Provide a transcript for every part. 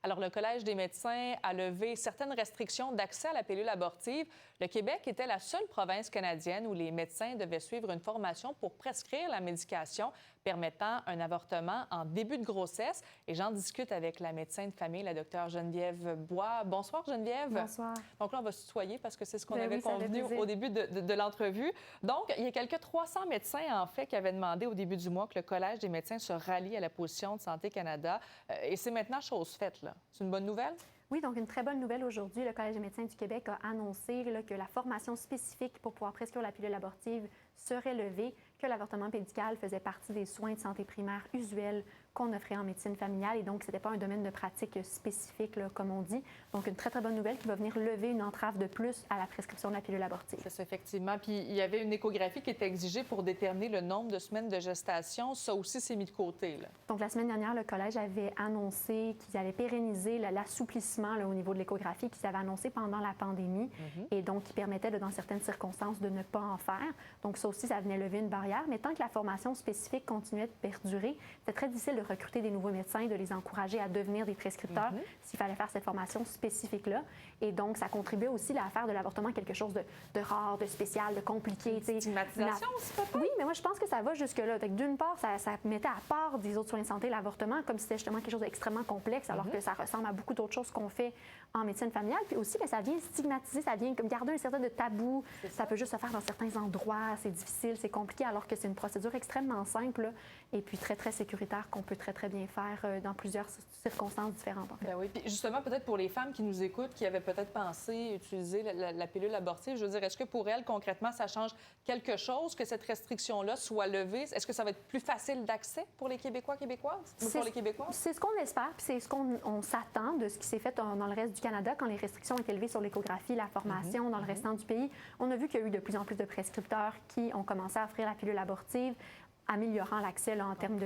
Alors, le Collège des médecins a levé certaines restrictions d'accès à la pilule abortive. Le Québec était la seule province canadienne où les médecins devaient suivre une formation pour prescrire la médication permettant un avortement en début de grossesse. Et j'en discute avec la médecin de famille, la docteure Geneviève Bois. Bonsoir, Geneviève. Bonsoir. Donc là, on va se tutoyer parce que c'est ce qu'on Ben avait oui, ça fait convenu plaisir. au début de l'entrevue. Donc, il y a quelques 300 médecins, en fait, qui avaient demandé au début du mois que le Collège des médecins se rallie à la position de Santé Canada. Et c'est maintenant chose faite, là. C'est une bonne nouvelle? Oui, donc une très bonne nouvelle aujourd'hui. Le Collège des médecins du Québec a annoncé que la formation spécifique pour pouvoir prescrire la pilule abortive serait levée, que l'avortement médical faisait partie des soins de santé primaire usuels qu'on offrait en médecine familiale et donc ce n'était pas un domaine de pratique spécifique, là, comme on dit. Donc, une très, très bonne nouvelle qui va venir lever une entrave de plus à la prescription de la pilule abortive. C'est ça, effectivement. Puis il y avait une échographie qui était exigée pour déterminer le nombre de semaines de gestation. Ça aussi, c'est mis de côté, là. Donc, la semaine dernière, le Collège avait annoncé qu'ils allaient pérenniser l'assouplissement au niveau de l'échographie qu'ils avaient annoncé pendant la pandémie et donc qui permettait, dans certaines circonstances, de ne pas en faire. Donc, ça aussi, ça venait lever une barrière. Mais tant que la formation spécifique continuait de perdurer, c'était très difficile de recruter des nouveaux médecins, de les encourager à devenir des prescripteurs s'il fallait faire cette formation spécifique-là. Et donc, ça contribuait aussi à faire de l'avortement quelque chose de rare, de spécial, de compliqué. Stigmatisation aussi, peut-être? Oui, mais moi, je pense que ça va jusque-là. D'une part, ça mettait à part des autres soins de santé l'avortement comme si c'était justement quelque chose d'extrêmement complexe, alors que ça ressemble à beaucoup d'autres choses qu'on fait en médecine familiale. Puis aussi, ça vient stigmatiser, ça vient comme garder un certain de tabou. Ça peut juste se faire dans certains endroits, c'est difficile, c'est compliqué, alors que c'est une procédure extrêmement simple là, et puis très, très sécuritaire qu'on peut très, très bien faire dans plusieurs circonstances différentes. En fait. Bien oui. Puis justement, peut-être pour les femmes qui nous écoutent, qui avaient peut-être pensé utiliser la pilule abortive, je veux dire, est-ce que pour elles, concrètement, ça change quelque chose que cette restriction-là soit levée? Est-ce que ça va être plus facile d'accès pour les Québécois, Québécoises? Ou pour les Québécoises? C'est ce qu'on espère, puis c'est ce qu'on s'attend de ce qui s'est fait dans le reste du Canada quand les restrictions ont été levées sur l'échographie, la formation dans le restant du pays. On a vu qu'il y a eu de plus en plus de prescripteurs qui ont commencé à offrir la pilule abortive, améliorant l'accès en termes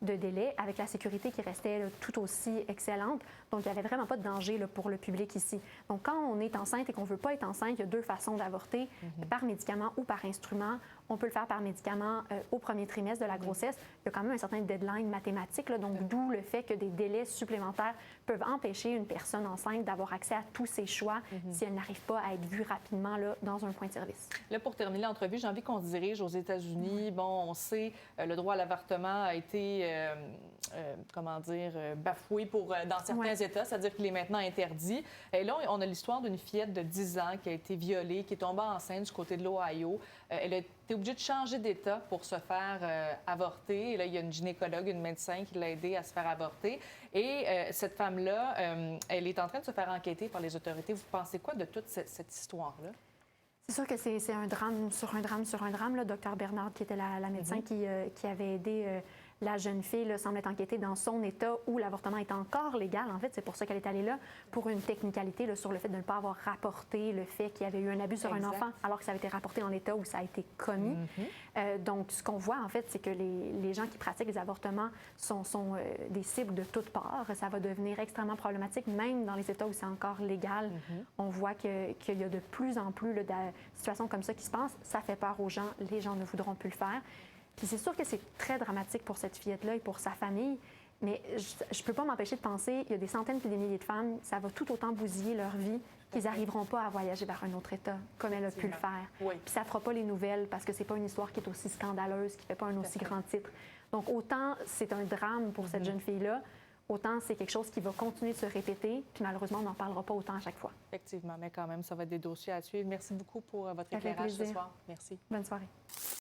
de délai, avec la sécurité qui restait tout aussi excellente. Donc, il n'y avait vraiment pas de danger pour le public ici. Donc, quand on est enceinte et qu'on ne veut pas être enceinte, il y a deux façons d'avorter, par médicament ou par instrument. On peut le faire par médicament au premier trimestre de la grossesse. Il y a quand même un certain deadline mathématique, là, donc d'où le fait que des délais supplémentaires peuvent empêcher une personne enceinte d'avoir accès à tous ses choix si elle n'arrive pas à être vue rapidement là, dans un point de service. Là, pour terminer l'entrevue, j'ai envie qu'on se dirige aux États-Unis. Bon, on sait, le droit à l'avortement a été, bafoué dans certains États, c'est-à-dire qu'il est maintenant interdit. Et là, on a l'histoire d'une fillette de 10 ans qui a été violée, qui est tombée enceinte du côté de l'Ohio. Elle a été obligée de changer d'État pour se faire avorter. Et là, il y a une gynécologue, une médecin qui l'a aidée à se faire avorter. Et cette femme-là, elle est en train de se faire enquêter par les autorités. Vous pensez quoi de toute cette histoire-là? C'est sûr que c'est un drame sur un drame sur un drame. Le docteur Bernard, qui était la médecin qui avait aidé la jeune fille, là, semble être enquêtée dans son État où l'avortement est encore légal. En fait, c'est pour ça qu'elle est allée là, pour une technicalité là, sur le fait de ne pas avoir rapporté le fait qu'il y avait eu un abus sur un enfant, alors que ça avait été rapporté dans l'État où ça a été commis. Donc, ce qu'on voit, en fait, c'est que les gens qui pratiquent les avortements sont des cibles de toutes parts. Ça va devenir extrêmement problématique, même dans les États où c'est encore légal. On voit qu'il y a de plus en plus là, de situations comme ça qui se passent. Ça fait peur aux gens. Les gens ne voudront plus le faire. Puis c'est sûr que c'est très dramatique pour cette fillette-là et pour sa famille, mais je ne peux pas m'empêcher de penser, il y a des centaines puis des milliers de femmes, ça va tout autant bousiller leur vie qu'ils n'arriveront pas à voyager vers un autre État comme elle a pu le faire. Oui. Puis ça ne fera pas les nouvelles parce que c'est pas une histoire qui est aussi scandaleuse, qui ne fait pas un aussi grand titre. Donc autant c'est un drame pour cette jeune fille-là, autant c'est quelque chose qui va continuer de se répéter, puis malheureusement, on n'en parlera pas autant à chaque fois. Effectivement, mais quand même, ça va être des dossiers à suivre. Merci beaucoup pour votre éclairage ce soir. Merci. Bonne soirée.